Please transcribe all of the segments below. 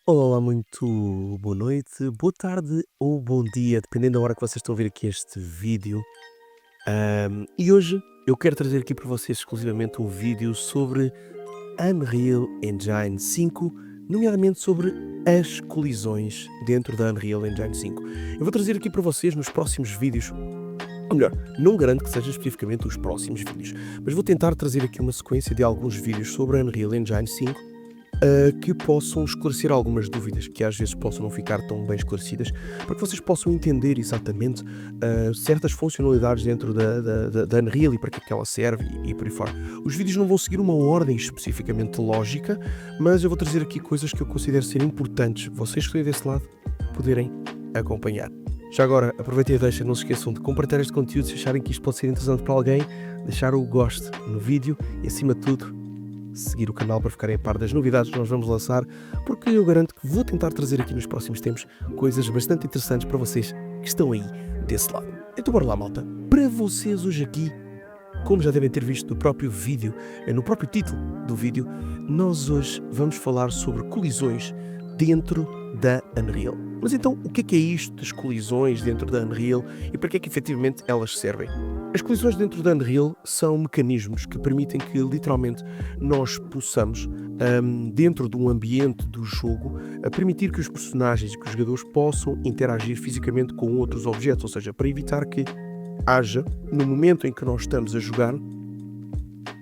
Olá, muito boa noite, boa tarde ou bom dia, dependendo da hora que vocês estão a ver aqui este vídeo. E hoje eu quero trazer aqui para vocês exclusivamente um vídeo sobre Unreal Engine 5, nomeadamente sobre as colisões dentro da Unreal Engine 5. Eu vou trazer aqui para vocês nos próximos vídeos, ou melhor, não garanto que sejam especificamente os próximos vídeos, mas vou tentar trazer aqui uma sequência de alguns vídeos sobre a Unreal Engine 5 que possam esclarecer algumas dúvidas que às vezes possam não ficar tão bem esclarecidas, para que vocês possam entender exatamente certas funcionalidades dentro da Unreal e para que é que ela serve e por aí fora. Os vídeos não vão seguir uma ordem especificamente lógica, mas eu vou trazer aqui coisas que eu considero ser importantes, vocês que estão desse lado, poderem acompanhar. Já agora, aproveitem e deixem, não se esqueçam de compartilhar este conteúdo se acharem que isto pode ser interessante para alguém, deixar o gosto no vídeo e, acima de tudo, seguir o canal para ficarem a par das novidades que nós vamos lançar, porque eu garanto que vou tentar trazer aqui nos próximos tempos coisas bastante interessantes para vocês que estão aí desse lado. Então bora lá, malta. Para vocês hoje aqui, como já devem ter visto no próprio vídeo, no próprio título do vídeo, nós hoje vamos falar sobre colisões dentro da Unreal. Mas então, o que é isto das colisões dentro da Unreal e para que é que efetivamente elas servem? As colisões dentro da Unreal são mecanismos que permitem que literalmente nós possamos, dentro de um ambiente do jogo, permitir que os personagens e que os jogadores possam interagir fisicamente com outros objetos, ou seja, para evitar que haja, no momento em que nós estamos a jogar,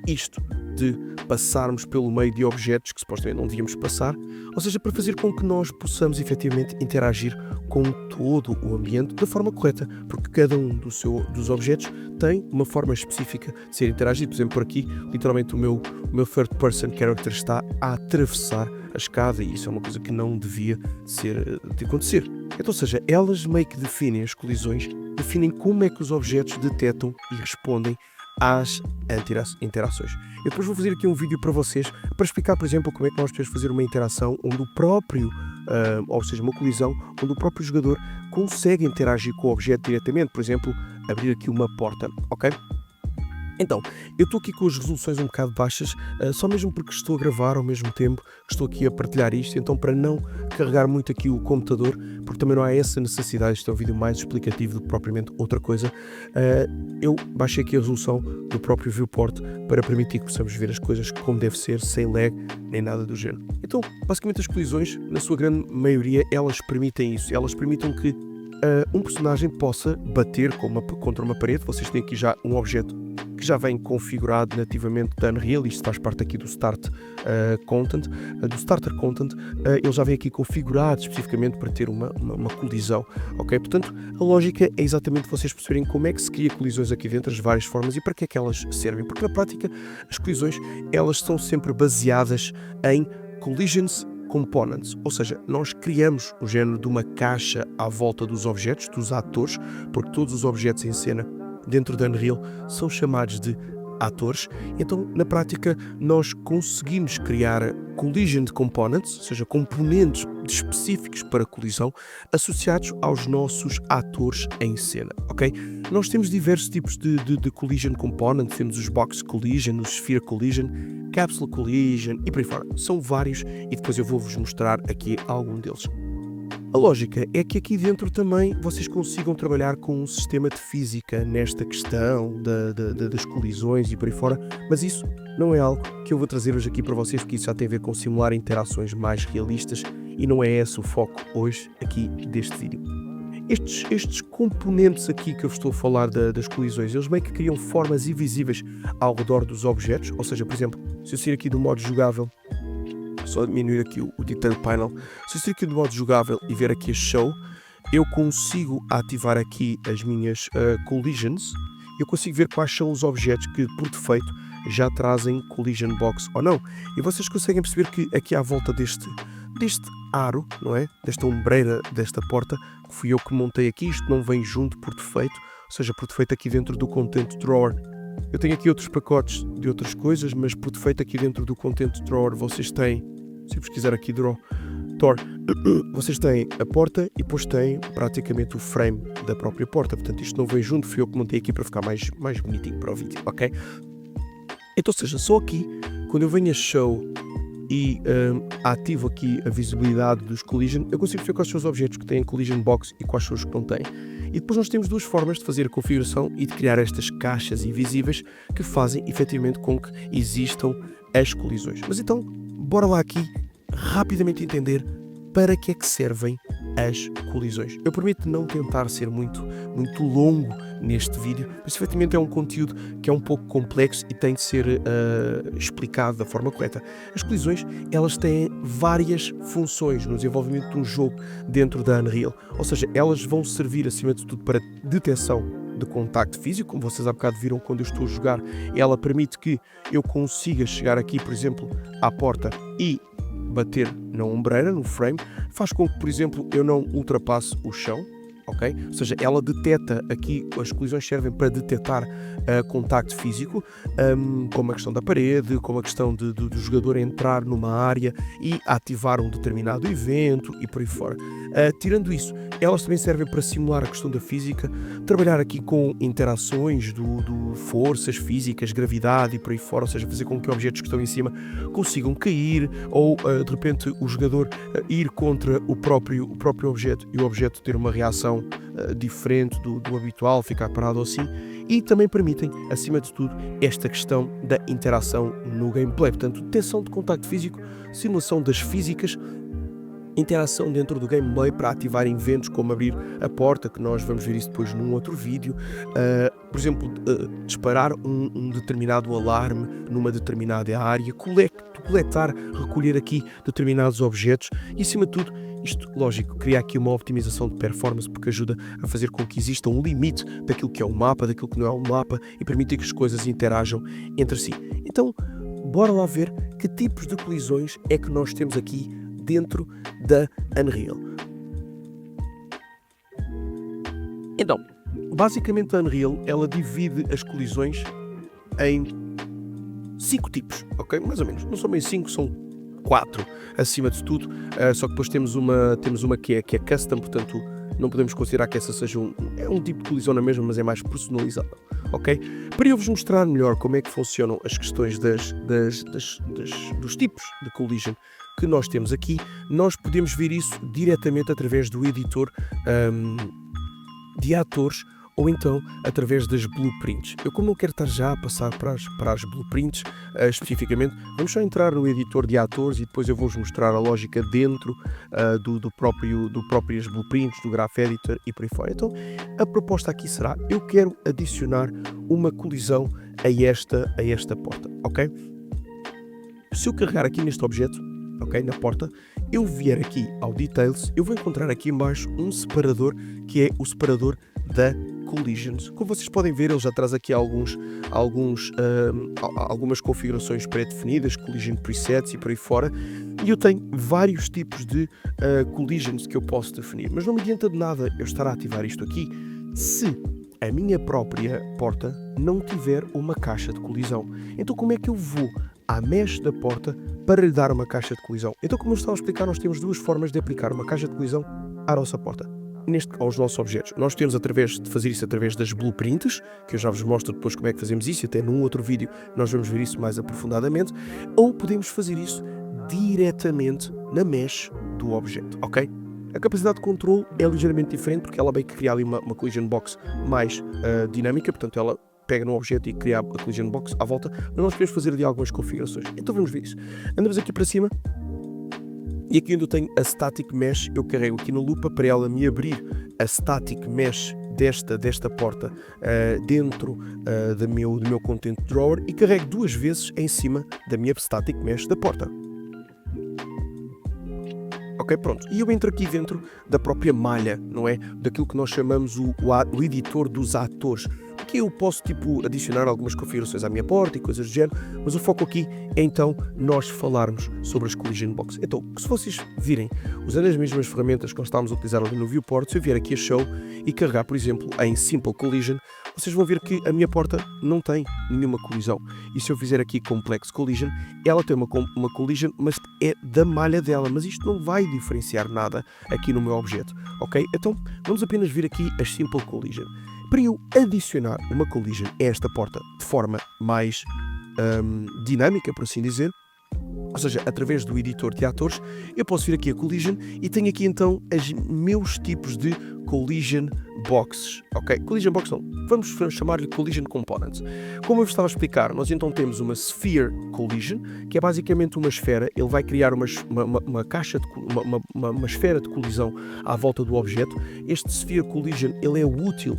isto de passarmos pelo meio de objetos que supostamente não devíamos passar, ou seja, para fazer com que nós possamos efetivamente interagir com todo o ambiente da forma correta, porque cada um dos objetos tem uma forma específica de ser interagido. Por exemplo, por aqui, literalmente o meu third person character está a atravessar a escada e isso é uma coisa que não devia de acontecer. Então, ou seja, elas meio que definem as colisões, definem como é que os objetos detectam e respondem às interações. Eu depois vou fazer aqui um vídeo para vocês para explicar, por exemplo, como é que nós podemos fazer uma interação onde o próprio, ou seja, uma colisão, onde o próprio jogador consegue interagir com o objeto diretamente, por exemplo, abrir aqui uma porta, ok? Então, eu estou aqui com as resoluções um bocado baixas, só mesmo porque estou a gravar ao mesmo tempo que estou aqui a partilhar isto, então para não carregar muito aqui o computador, porque também não há essa necessidade, isto é um vídeo mais explicativo do que propriamente outra coisa, eu baixei aqui a resolução do próprio viewport para permitir que possamos ver as coisas como deve ser, sem lag, nem nada do género. Então, basicamente as colisões, na sua grande maioria, elas permitem isso, elas permitem que um personagem possa bater contra uma parede. Vocês têm aqui já um objeto que já vem configurado nativamente da Unreal, isto faz parte aqui do Starter Content, ele já vem aqui configurado especificamente para ter uma colisão, ok? Portanto, a lógica é exatamente vocês perceberem como é que se cria colisões aqui dentro, as várias formas e para que é que elas servem, porque na prática as colisões, elas são sempre baseadas em collisions components, ou seja, nós criamos o género de uma caixa à volta dos objetos, dos atores, porque todos os objetos em cena dentro da Unreal são chamados de atores, então na prática nós conseguimos criar collision components, ou seja, componentes específicos para colisão associados aos nossos atores em cena, ok? Nós temos diversos tipos de collision components, temos os box collision, os sphere collision, capsule collision e por aí fora, são vários e depois eu vou-vos mostrar aqui algum deles. A lógica é que aqui dentro também vocês consigam trabalhar com um sistema de física nesta questão das colisões e por aí fora, mas isso não é algo que eu vou trazer hoje aqui para vocês, porque isso já tem a ver com simular interações mais realistas e não é esse o foco hoje aqui deste vídeo. Estes componentes aqui que eu estou a falar das colisões, eles meio que criam formas invisíveis ao redor dos objetos, ou seja, por exemplo, se eu sair aqui do modo jogável, só diminuir aqui o Detail Panel, se eu sair aqui do modo jogável e ver aqui a Show, eu consigo ativar aqui as minhas Collisions, eu consigo ver quais são os objetos que por defeito já trazem Collision Box ou não, e vocês conseguem perceber que aqui à volta deste aro, não é? Desta ombreira desta porta, que fui eu que montei aqui, isto não vem junto por defeito, ou seja, por defeito aqui dentro do Content Drawer. Eu tenho aqui outros pacotes de outras coisas, mas por defeito aqui dentro do Content Drawer vocês têm, se pesquisar aqui Tor, vocês têm a porta e depois têm praticamente o frame da própria porta, portanto isto não vem junto, fui eu que montei aqui para ficar mais bonitinho para o vídeo, ok? Então, ou seja, só aqui, quando eu venho a Show e ativo aqui a visibilidade dos collision, eu consigo ver quais são os objetos que têm collision box e quais são os que não têm. E depois nós temos duas formas de fazer a configuração e de criar estas caixas invisíveis que fazem efetivamente com que existam as colisões. Mas então, bora lá aqui rapidamente entender para que é que servem as colisões. Eu prometo não tentar ser muito longo neste vídeo, mas efetivamente é um conteúdo que é um pouco complexo e tem de ser explicado da forma correta. As colisões, elas têm várias funções no desenvolvimento de um jogo dentro da Unreal, ou seja, elas vão servir acima de tudo para detecção de contacto físico, como vocês há bocado viram quando eu estou a jogar, ela permite que eu consiga chegar aqui, por exemplo, à porta e bater na ombreira, no frame, faz com que, por exemplo, eu não ultrapasse o chão, ok? Ou seja, ela detecta aqui, as colisões servem para detectar contacto físico, como a questão da parede, como a questão do jogador entrar numa área e ativar um determinado evento e por aí fora. Tirando isso, elas também servem para simular a questão da física, trabalhar aqui com interações do forças físicas, gravidade e por aí fora, ou seja, fazer com que objetos que estão em cima consigam cair ou de repente o jogador ir contra o próprio objeto e o objeto ter uma reação diferente do habitual, ficar parado assim, e também permitem, acima de tudo, esta questão da interação no gameplay, portanto, detecção de contacto físico, simulação das físicas, interação dentro do gameplay para ativar eventos como abrir a porta, que nós vamos ver isso depois num outro vídeo, por exemplo, disparar um determinado alarme numa determinada área, coletar, recolher aqui determinados objetos e, acima de tudo, isto, lógico, cria aqui uma optimização de performance porque ajuda a fazer com que exista um limite daquilo que é um mapa, daquilo que não é um mapa e permite que as coisas interajam entre si. Então, bora lá ver que tipos de colisões é que nós temos aqui dentro da Unreal. Então, basicamente a Unreal, ela divide as colisões em 5 tipos, ok? Mais ou menos, não são bem 5, são 4 acima de tudo, só que depois temos uma que é custom, portanto não podemos considerar que essa seja um tipo de colisão na mesma, mas é mais personalizada, ok? Para eu vos mostrar melhor como é que funcionam as questões dos tipos de collision que nós temos aqui, nós podemos ver isso diretamente através do editor de atores ou então através das blueprints. Eu, como não quero estar já a passar para as blueprints especificamente, vamos só entrar no editor de atores e depois eu vou-vos mostrar a lógica dentro do próprias blueprints, do Graph Editor e por aí fora. Então, a proposta aqui será, eu quero adicionar uma colisão a esta porta, ok? Se eu carregar aqui neste objeto, ok, na porta, eu vier aqui ao Details, eu vou encontrar aqui em baixo um separador que é o separador da Collisions. Como vocês podem ver, ele já traz aqui algumas configurações pré-definidas, Collision Presets e por aí fora, e eu tenho vários tipos de Collisions que eu posso definir, mas não me adianta de nada eu estar a ativar isto aqui se a minha própria porta não tiver uma caixa de colisão. Então como é que eu vou à mesh da porta para lhe dar uma caixa de colisão? Então, como eu estava a explicar, nós temos duas formas de aplicar uma caixa de colisão à nossa porta. Aos nossos objetos. Nós temos de fazer isso através das blueprints, que eu já vos mostro depois como é que fazemos isso, e até num outro vídeo nós vamos ver isso mais aprofundadamente, ou podemos fazer isso diretamente na mesh do objeto, ok? A capacidade de controle é ligeiramente diferente, porque ela meio que cria ali uma collision box mais dinâmica, portanto ela pega no objeto e cria a collision box à volta, mas nós podemos fazer ali algumas configurações. Então vamos ver isso. Andamos aqui para cima, e aqui onde eu tenho a Static Mesh, eu carrego aqui no lupa para ela me abrir a Static Mesh desta porta dentro do meu Content Drawer e carrego 2 vezes em cima da minha Static Mesh da porta. Ok, pronto. E eu entro aqui dentro da própria malha, não é? Daquilo que nós chamamos o editor dos atores. Aqui eu posso adicionar algumas configurações à minha porta e coisas do género, mas o foco aqui é então nós falarmos sobre as Collision Box. Então, se vocês virem, usando as mesmas ferramentas que nós estávamos a utilizar ali no Viewport, se eu vier aqui a Show e carregar, por exemplo, em Simple Collision, vocês vão ver que a minha porta não tem nenhuma colisão. E se eu fizer aqui Complex Collision, ela tem uma collision, mas é da malha dela, mas isto não vai diferenciar nada aqui no meu objeto, ok? Então, vamos apenas vir aqui as Simple Collision. Para eu adicionar uma collision a esta porta de forma mais dinâmica, por assim dizer, ou seja, através do editor de atores, eu posso vir aqui a Collision e tenho aqui então os meus tipos de Collision Boxes, ok? Collision Box não, vamos chamar-lhe Collision Components. Como eu vos estava a explicar, nós então temos uma Sphere Collision, que é basicamente uma esfera, ele vai criar uma caixa, uma esfera de colisão à volta do objeto. Este Sphere Collision, ele é útil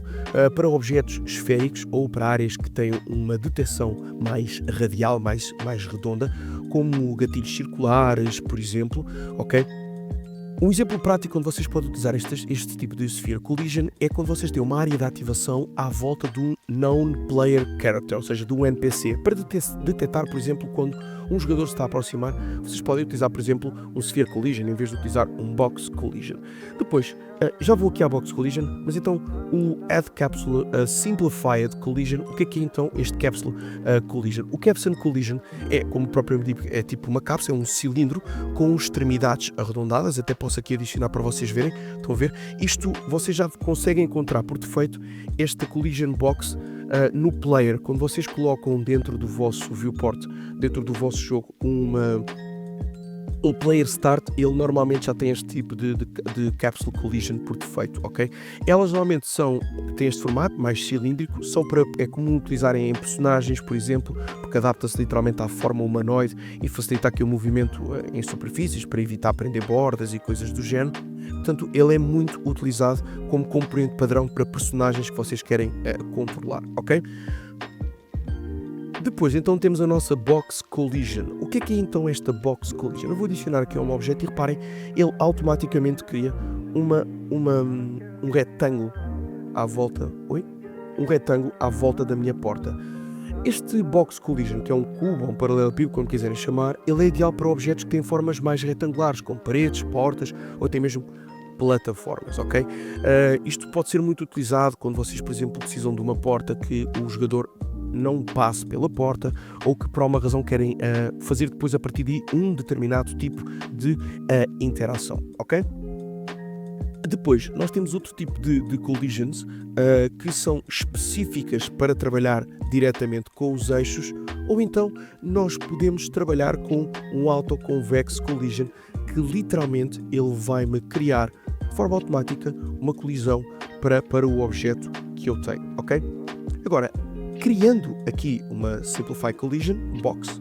para objetos esféricos ou para áreas que têm uma detecção mais radial, mais redonda, como gatilhos circulares, por exemplo, ok? Um exemplo prático quando vocês podem utilizar este tipo de Sphere Collision é quando vocês têm uma área de ativação à volta de um Known Player Character, ou seja, de um NPC, para detectar, por exemplo, quando um jogador se está a aproximar, vocês podem utilizar, por exemplo, um Sphere Collision em vez de utilizar um Box Collision. Depois, já vou aqui à Box Collision, mas então o Add Capsule Simplified Collision, o que é então este Capsule Collision? O Capsule Collision é, como o próprio nome diz, é tipo uma cápsula, é um cilindro com extremidades arredondadas, até posso aqui adicionar para vocês verem, estão a ver? Isto vocês já conseguem encontrar por defeito esta Collision Box no player, quando vocês colocam dentro do vosso viewport, dentro do vosso jogo, um player start, ele normalmente já tem este tipo de capsule collision por defeito, ok? Elas normalmente têm este formato mais cilíndrico, é comum utilizarem em personagens, por exemplo, porque adapta-se literalmente à forma humanoide e facilita aqui o movimento em superfícies para evitar prender bordas e coisas do género. Portanto, ele é muito utilizado como componente padrão para personagens que vocês querem controlar, ok? Depois, então, temos a nossa Box Collision. O que é então esta Box Collision? Eu vou adicionar aqui um objeto e reparem, ele automaticamente cria um retângulo à volta. Um retângulo à volta da minha porta. Este Box Collision, que é um cubo ou um paralelepípedo, como quiserem chamar, ele é ideal para objetos que têm formas mais retangulares, como paredes, portas ou até mesmo plataformas, ok? Isto pode ser muito utilizado quando vocês, por exemplo, precisam de uma porta que o jogador não passe pela porta ou que por alguma razão querem fazer depois a partir de um determinado tipo de interação, ok? Depois, nós temos outro tipo de collisions que são específicas para trabalhar diretamente com os eixos, ou então nós podemos trabalhar com um Auto-Convex Collision, que literalmente ele vai-me criar de forma automática uma colisão para o objeto que eu tenho, ok? Agora, criando aqui uma Simplify Collision Box,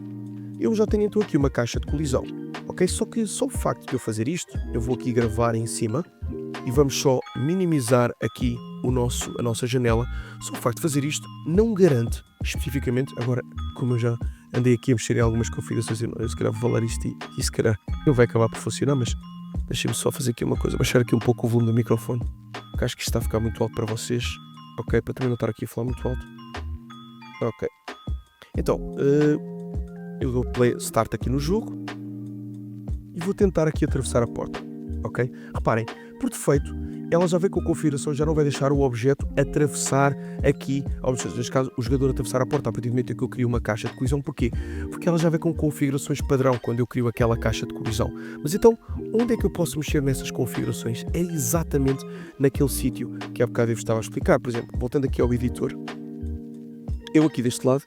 eu já tenho então aqui uma caixa de colisão, ok? Só que só o facto de eu fazer isto, eu vou aqui gravar em cima e vamos só minimizar aqui a nossa janela. Só o facto de fazer isto não garante especificamente, agora como eu já andei aqui a mexer em algumas configurações, eu se calhar vou falar isto e se calhar não vai acabar por funcionar, mas deixem-me só fazer aqui uma coisa, baixar aqui um pouco o volume do microfone, porque acho que isto está a ficar muito alto para vocês, ok? Para também não estar aqui a falar muito alto. Ok, então eu dou play start aqui no jogo e vou tentar aqui atravessar a porta, ok? Reparem, por defeito ela já vem com a configuração, já não vai deixar o objeto atravessar aqui, ou seja, neste caso o jogador atravessar a porta a partir do momento em que eu crio uma caixa de colisão. Porquê? Porque ela já vem com configurações padrão quando eu crio aquela caixa de colisão. Mas então, onde é que eu posso mexer nessas configurações? É exatamente naquele sítio que há bocado eu vos estava a explicar. Por exemplo, voltando aqui ao editor, eu aqui deste lado,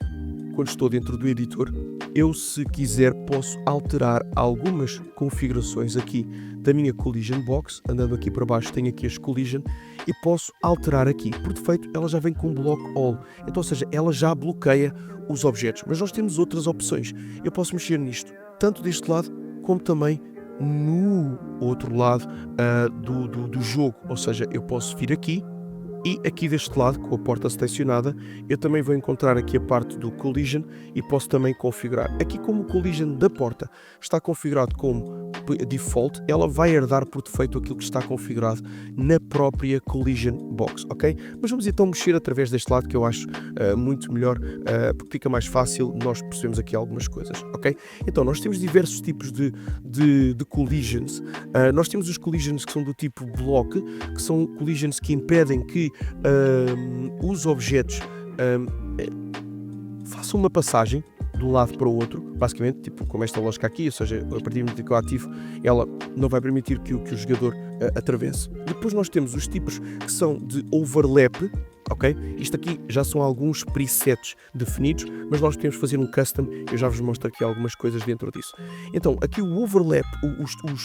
quando estou dentro do editor, eu se quiser posso alterar algumas configurações aqui da minha Collision Box. Andando aqui para baixo tenho aqui as Collision e posso alterar aqui. Por defeito ela já vem com Block All, então, ou seja, ela já bloqueia os objetos, mas nós temos outras opções. Eu posso mexer nisto tanto deste lado como também no outro lado do jogo, ou seja, eu posso vir aqui e aqui deste lado, com a porta selecionada, eu também vou encontrar aqui a parte do Collision e posso também configurar. Aqui, como o Collision da porta está configurado como default, ela vai herdar por defeito aquilo que está configurado na própria Collision Box, ok? Mas vamos então mexer através deste lado, que eu acho muito melhor, porque fica mais fácil, nós percebemos aqui algumas coisas, ok? Então, nós temos diversos tipos de collisions. Nós temos os collisions que são do tipo block, que são collisions que impedem que os objetos façam uma passagem de um lado para o outro, basicamente, tipo como esta lógica aqui, ou seja, a partir do momento que eu ativo, ela não vai permitir que o jogador atravesse. Depois nós temos os tipos que são de overlap, ok? Isto aqui já são alguns presets definidos, mas nós podemos fazer um custom, eu já vos mostro aqui algumas coisas dentro disso. Então, aqui o overlap,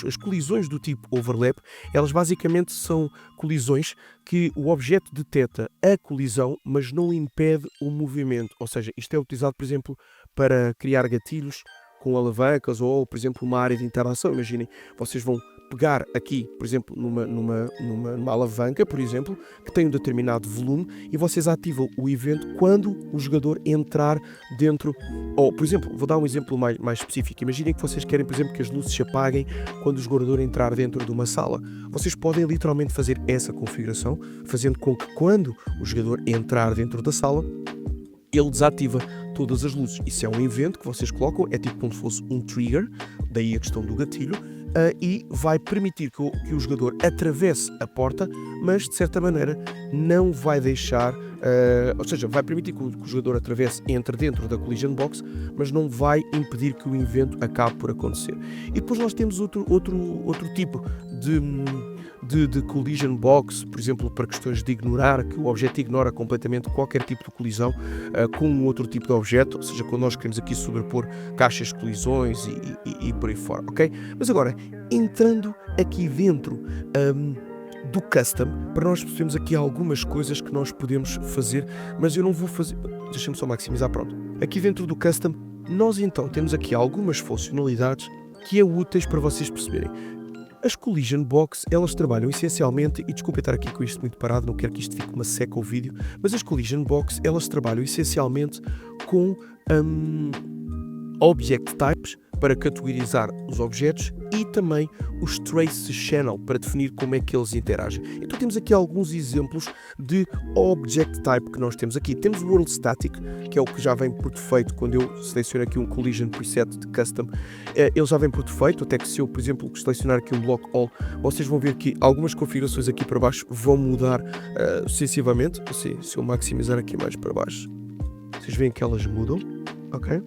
as colisões do tipo overlap, elas basicamente são colisões que o objeto detecta a colisão, mas não impede o movimento, ou seja, isto é utilizado, por exemplo, para criar gatilhos com alavancas ou, por exemplo, uma área de interação. Imaginem, vocês vão pegar aqui, por exemplo, numa alavanca, por exemplo, que tem um determinado volume e vocês ativam o evento quando o jogador entrar dentro. Ou, por exemplo, vou dar um exemplo mais específico. Imaginem que vocês querem, por exemplo, que as luzes se apaguem quando o jogador entrar dentro de uma sala. Vocês podem literalmente fazer essa configuração, fazendo com que quando o jogador entrar dentro da sala, ele desativa todas as luzes. Isso é um evento que vocês colocam, é tipo como se fosse um trigger, daí a questão do gatilho, e vai permitir que o jogador atravesse a porta, mas de certa maneira não vai deixar, ou seja, vai permitir que o jogador atravesse, entre dentro da collision box, mas não vai impedir que o evento acabe por acontecer. E depois nós temos outro tipo de collision box, por exemplo, para questões de ignorar, que o objeto ignora completamente qualquer tipo de colisão com um outro tipo de objeto, ou seja, quando nós queremos aqui sobrepor caixas de colisões e por aí fora, ok? Mas agora, entrando aqui dentro do custom, para nós percebermos aqui algumas coisas que nós podemos fazer, mas eu não vou fazer, deixa-me só maximizar, pronto. Aqui dentro do custom, nós então temos aqui algumas funcionalidades que é úteis para vocês perceberem. As Collision Box, elas trabalham essencialmente, e desculpa estar aqui com isto muito parado, não quero que isto fique uma seca o vídeo, mas as Collision Box, elas trabalham essencialmente com Object Types, para categorizar os objetos, e também os Trace Channel, para definir como é que eles interagem. Então temos aqui alguns exemplos de Object Type que nós temos aqui. Temos o World Static, que é o que já vem por defeito quando eu seleciono aqui um Collision Preset de Custom. Ele já vem por defeito, até que se eu, por exemplo, selecionar aqui um Block All, vocês vão ver que algumas configurações aqui para baixo vão mudar sucessivamente. Se eu maximizar aqui mais para baixo, vocês veem que elas mudam, ok?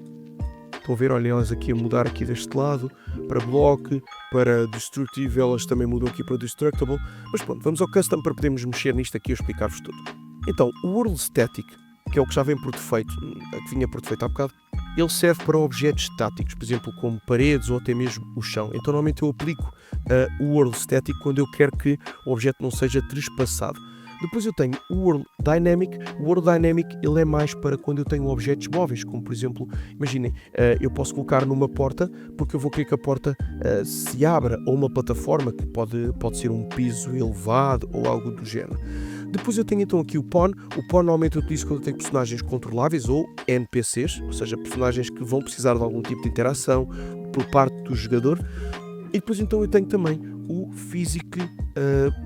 Estão a ver, olha, elas aqui a mudar aqui deste lado, para block, para destructive, elas também mudam aqui para destructible. Mas pronto, vamos ao custom para podermos mexer nisto aqui e explicar-vos tudo. Então, o World Static, que é o que já vem por defeito, que vinha por defeito há bocado, ele serve para objetos estáticos, por exemplo, como paredes ou até mesmo o chão. Então, normalmente eu aplico o World Static quando eu quero que o objeto não seja trespassado. Depois eu tenho o World Dynamic. O World Dynamic ele é mais para quando eu tenho objetos móveis, como por exemplo, imaginem, eu posso colocar numa porta, porque eu vou querer que a porta se abra, ou uma plataforma, que pode ser um piso elevado ou algo do género. Depois eu tenho então aqui o Pawn. O Pawn normalmente eu utilizo quando eu tenho personagens controláveis ou NPCs, ou seja, personagens que vão precisar de algum tipo de interação por parte do jogador. E depois então eu tenho também o Physic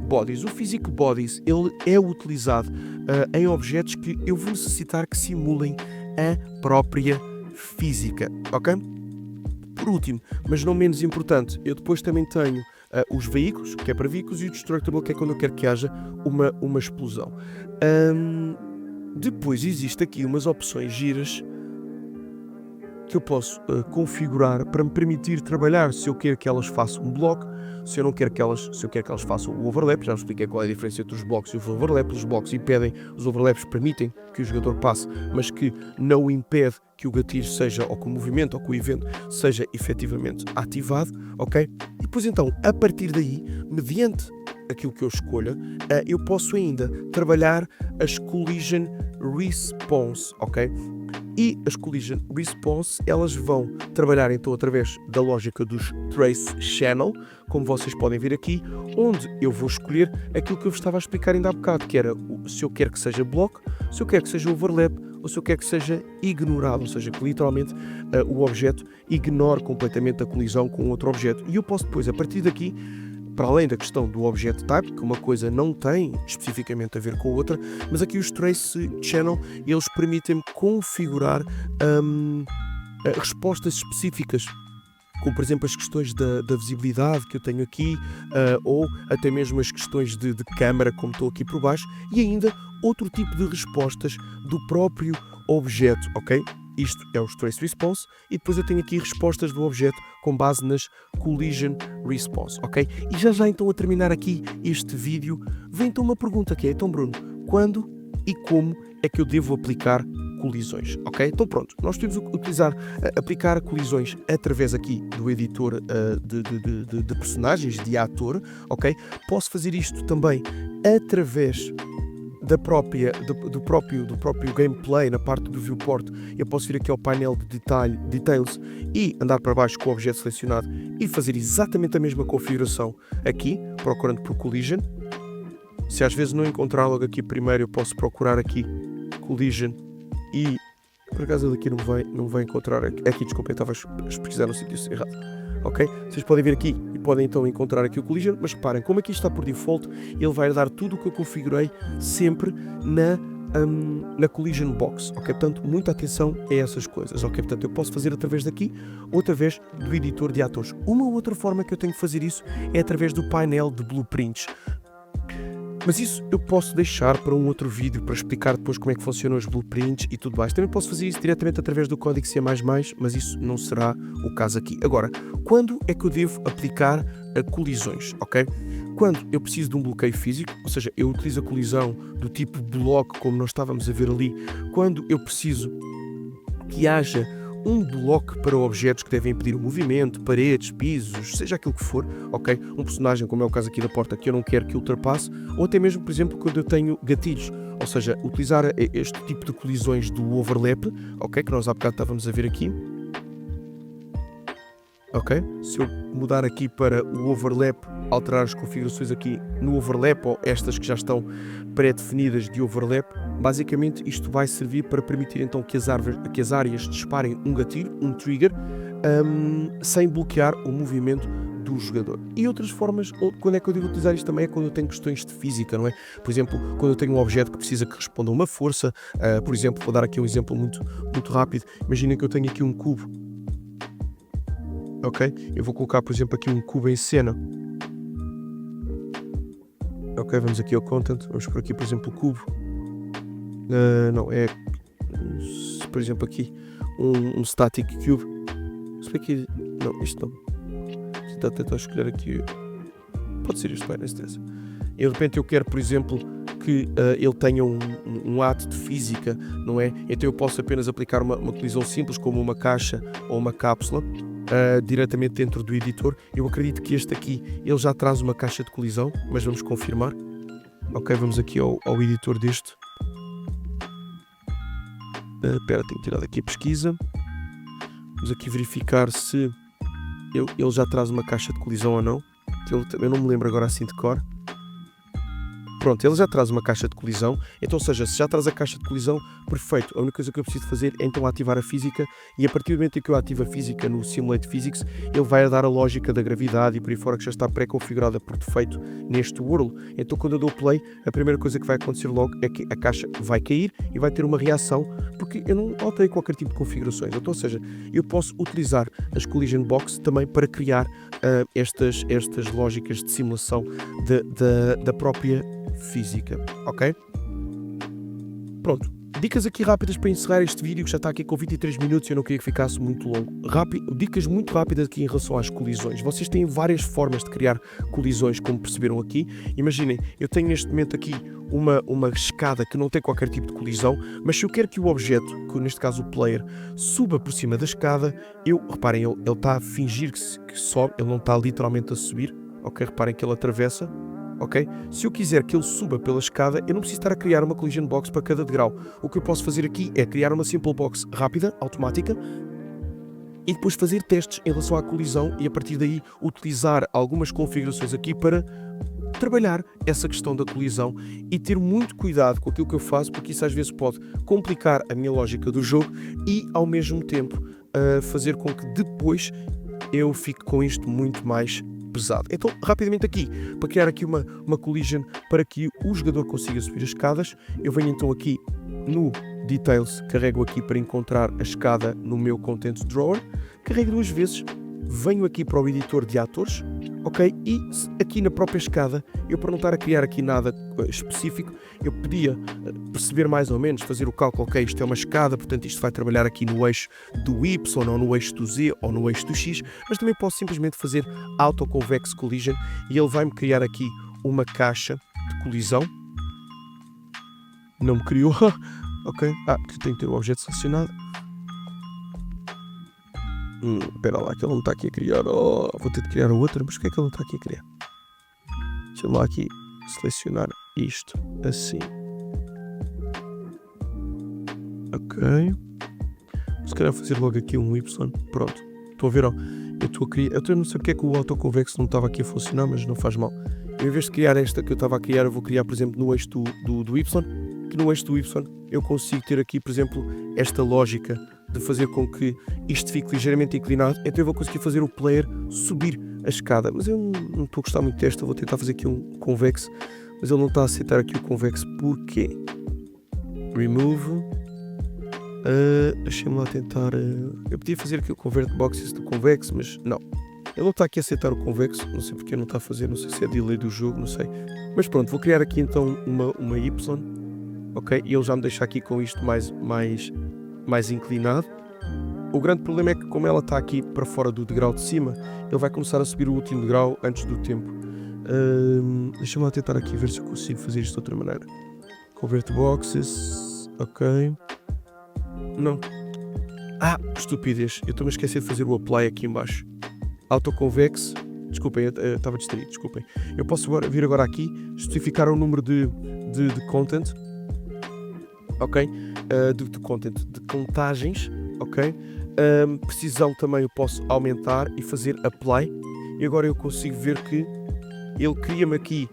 Bodies. O Physic Bodies ele é utilizado em objetos que eu vou necessitar que simulem a própria física, ok? Por último, mas não menos importante, eu depois também tenho os veículos, que é para veículos, e o Destructible, que é quando eu quero que haja uma explosão. Depois existe aqui umas opções giras que eu posso configurar para me permitir trabalhar se eu quero que elas façam um bloco, se eu quero que elas façam o overlap. Já vos expliquei qual é a diferença entre os blocos e o overlap. Os blocos impedem, os overlaps permitem que o jogador passe, mas que não impede que o gatilho seja, ou que o movimento, ou que o evento seja efetivamente ativado, ok? E depois então, a partir daí, mediante aquilo que eu escolha, eu posso ainda trabalhar as Collision Response, ok? E as Collision Response, elas vão trabalhar então através da lógica dos Trace Channel, como vocês podem ver aqui, onde eu vou escolher aquilo que eu vos estava a explicar ainda há bocado, que era se eu quero que seja bloco, se eu quero que seja overlap, ou se eu quero que seja ignorado, ou seja, que literalmente o objeto ignore completamente a colisão com outro objeto. E eu posso depois, a partir daqui, para além da questão do Object Type, que uma coisa não tem especificamente a ver com a outra, mas aqui os Trace Channel, eles permitem-me configurar respostas específicas, como por exemplo as questões da visibilidade que eu tenho aqui, ou até mesmo as questões de câmara, como estou aqui por baixo, e ainda outro tipo de respostas do próprio objeto, ok? Isto é os Trace Response, e depois eu tenho aqui respostas do objeto com base nas Collision Response, ok? E já então a terminar aqui este vídeo, vem então uma pergunta que é, então Bruno, quando e como é que eu devo aplicar colisões, ok? Então pronto, nós temos que aplicar colisões através aqui do editor de personagens, de ator, ok? Posso fazer isto também através do próprio gameplay, na parte do viewport. Eu posso vir aqui ao painel de details e andar para baixo com o objeto selecionado e fazer exatamente a mesma configuração aqui, procurando por collision. Se às vezes não encontrar logo aqui primeiro, eu posso procurar aqui collision e por acaso ele aqui não vai encontrar aqui, desculpa, eu estava a pesquisar no sítio errado. Ok? Vocês podem vir aqui e podem então encontrar aqui o collision, mas reparem, como aqui está por default, ele vai dar tudo o que eu configurei sempre na collision box, ok? Portanto, muita atenção a essas coisas, ok? Portanto, eu posso fazer através daqui ou através do editor de atores. Uma outra forma que eu tenho de fazer isso é através do painel de blueprints. Mas isso eu posso deixar para um outro vídeo, para explicar depois como é que funcionam os blueprints e tudo mais. Também posso fazer isso diretamente através do código C++, mas isso não será o caso aqui. Agora, quando é que eu devo aplicar colisões, ok? Quando eu preciso de um bloqueio físico, ou seja, eu utilizo a colisão do tipo bloco, como nós estávamos a ver ali, quando eu preciso que haja um bloco para objetos que devem impedir o movimento, paredes, pisos, seja aquilo que for, ok? Um personagem, como é o caso aqui da porta, que eu não quero que ultrapasse, ou até mesmo, por exemplo, quando eu tenho gatilhos, ou seja, utilizar este tipo de colisões do overlap, ok? Que nós há bocado estávamos a ver aqui. Ok? Se eu mudar aqui para o overlap, alterar as configurações aqui no overlap, ou estas que já estão pré-definidas de overlap, basicamente isto vai servir para permitir então que as áreas disparem um gatilho, um trigger, sem bloquear o movimento do jogador. E outras formas, quando é que eu devo utilizar isto também, é quando eu tenho questões de física, não é? Por exemplo, quando eu tenho um objeto que precisa que responda a uma força, por exemplo, vou dar aqui um exemplo muito rápido. Imaginem que eu tenho aqui um cubo. Ok? Eu vou colocar, por exemplo, aqui um cubo em cena. Ok, vamos aqui ao content. Vamos por aqui, por exemplo, o cubo. Não, é... Por exemplo, aqui um static cube. Se bem que... Não, isto não. Vou tentar escolher aqui... Pode ser isto, bem, não interessa. E de repente eu quero, por exemplo, que ele tenha um ato de física, não é? Então eu posso apenas aplicar uma colisão simples, como uma caixa ou uma cápsula, diretamente dentro do editor. Eu acredito que este aqui, ele já traz uma caixa de colisão, mas vamos confirmar. Ok, vamos aqui ao editor deste. Espera, tenho que tirar daqui a pesquisa. Vamos aqui verificar se ele já traz uma caixa de colisão ou não. Eu não me lembro agora assim de cor. Pronto, ele já traz uma caixa de colisão, então, ou seja, se já traz a caixa de colisão, perfeito. A única coisa que eu preciso fazer é então ativar a física, e a partir do momento em que eu ativo a física no Simulate Physics, ele vai dar a lógica da gravidade e por aí fora, que já está pré-configurada por defeito neste World. Então, quando eu dou play, a primeira coisa que vai acontecer logo é que a caixa vai cair e vai ter uma reação, porque eu não alterei qualquer tipo de configurações. Então, ou seja, eu posso utilizar as Collision Box também para criar estas lógicas de simulação da própria física, ok? Pronto, dicas aqui rápidas para encerrar este vídeo, que já está aqui com 23 minutos e eu não queria que ficasse muito longo. Dicas muito rápidas aqui em relação às colisões. Vocês têm várias formas de criar colisões, como perceberam aqui. Imaginem, eu tenho neste momento aqui uma escada que não tem qualquer tipo de colisão, mas se eu quero que o objeto, que neste caso o player, suba por cima da escada, reparem, ele está a fingir que sobe, ele não está literalmente a subir, ok? Reparem que ele atravessa. Ok? Se eu quiser que ele suba pela escada, eu não preciso estar a criar uma collision box para cada degrau. O que eu posso fazer aqui é criar uma simple box rápida, automática, e depois fazer testes em relação à colisão e a partir daí utilizar algumas configurações aqui para trabalhar essa questão da colisão e ter muito cuidado com aquilo que eu faço, porque isso às vezes pode complicar a minha lógica do jogo e ao mesmo tempo fazer com que depois eu fique com isto muito mais pesado. Então, rapidamente aqui, para criar aqui uma collision para que o jogador consiga subir as escadas, eu venho então aqui no Details, carrego aqui para encontrar a escada no meu Content Drawer, carrego duas vezes, venho aqui para o editor de atores, ok? E aqui na própria escada, eu para não estar a criar aqui nada específico, eu podia perceber mais ou menos, fazer o cálculo, ok, isto é uma escada, portanto isto vai trabalhar aqui no eixo do Y, ou no eixo do Z, ou no eixo do X, mas também posso simplesmente fazer Auto Convex Collision e ele vai-me criar aqui uma caixa de colisão. Não me criou. Ok. Que tenho que ter o objeto selecionado. Espera lá, que ele não está aqui a criar. Vou ter de criar outra, mas o que é que ele não está aqui a criar? Deixa-me lá aqui selecionar isto assim. Ok. Se calhar fazer logo aqui um Y. Pronto. Estão a ver, ó. Eu estou a criar. Eu não sei porque é que o autoconvexo não estava aqui a funcionar, mas não faz mal. Eu, em vez de criar esta que eu estava a criar, eu vou criar, por exemplo, no eixo do Y. Que no eixo do Y eu consigo ter aqui, por exemplo, esta lógica de fazer com que isto fique ligeiramente inclinado. Então eu vou conseguir fazer o player subir a escada. Mas eu não estou a gostar muito desta. Vou tentar fazer aqui um convexo. Mas ele não está a aceitar aqui o convexo. Porquê? Remove. Deixa-me lá tentar. Eu podia fazer aqui o convert boxes do convexo, mas não. Ele não está aqui a aceitar o convexo. Não sei porque não está a fazer. Não sei se é delay do jogo, não sei. Mas pronto, vou criar aqui então uma Y. Ok? E ele já me deixa aqui com isto mais inclinado. O grande problema é que, como ela está aqui para fora do degrau de cima, ele vai começar a subir o último degrau antes do tempo. Deixa-me lá tentar aqui ver se eu consigo fazer isto de outra maneira. Convert boxes. Ok. Não. Estupidez. Eu estou-me a esquecer de fazer o apply aqui em baixo. Autoconvex. Desculpem, eu estava distraído, desculpem. Eu posso vir agora aqui, especificar o número de content. Ok? De content, de contagens. Ok? Precisão também eu posso aumentar e fazer apply. E agora eu consigo ver que ele cria-me aqui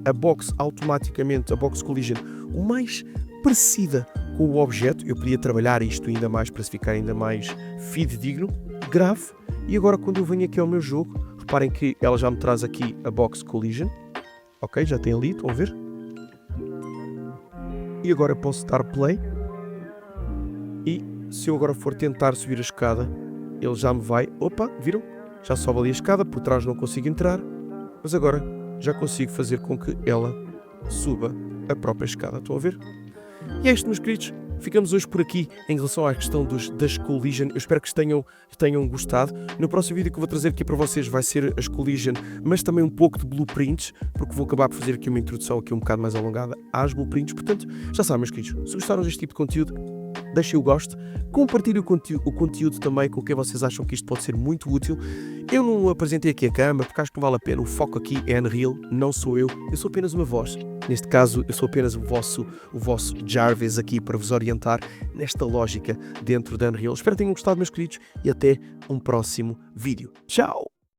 a box automaticamente, a box collision, o mais parecida com o objeto. Eu podia trabalhar isto ainda mais para se ficar ainda mais fidedigno, grave. E agora quando eu venho aqui ao meu jogo, reparem que ela já me traz aqui a box collision. Ok, já tem ali, estão a ver? E agora eu posso dar play. E se eu agora for tentar subir a escada, ele já me vai... Opa, viram? Já sobe ali a escada, por trás não consigo entrar. Mas agora já consigo fazer com que ela suba a própria escada. Estão a ver? E é isto, meus queridos. Ficamos hoje por aqui em relação à questão das collision. Eu espero que tenham gostado. No próximo vídeo que eu vou trazer aqui para vocês vai ser as collision, mas também um pouco de blueprints, porque vou acabar por fazer aqui uma introdução aqui um bocado mais alongada às blueprints. Portanto, já sabem, meus queridos, se gostaram deste tipo de conteúdo, deixem o gosto, compartilhem o conteúdo também com quem vocês acham que isto pode ser muito útil. Eu não apresentei aqui a câmera porque acho que não vale a pena. O foco aqui é Unreal, não sou eu sou apenas uma voz. Neste caso, eu sou apenas o vosso Jarvis aqui para vos orientar nesta lógica dentro da Unreal. Espero que tenham gostado, meus queridos, e até um próximo vídeo. Tchau!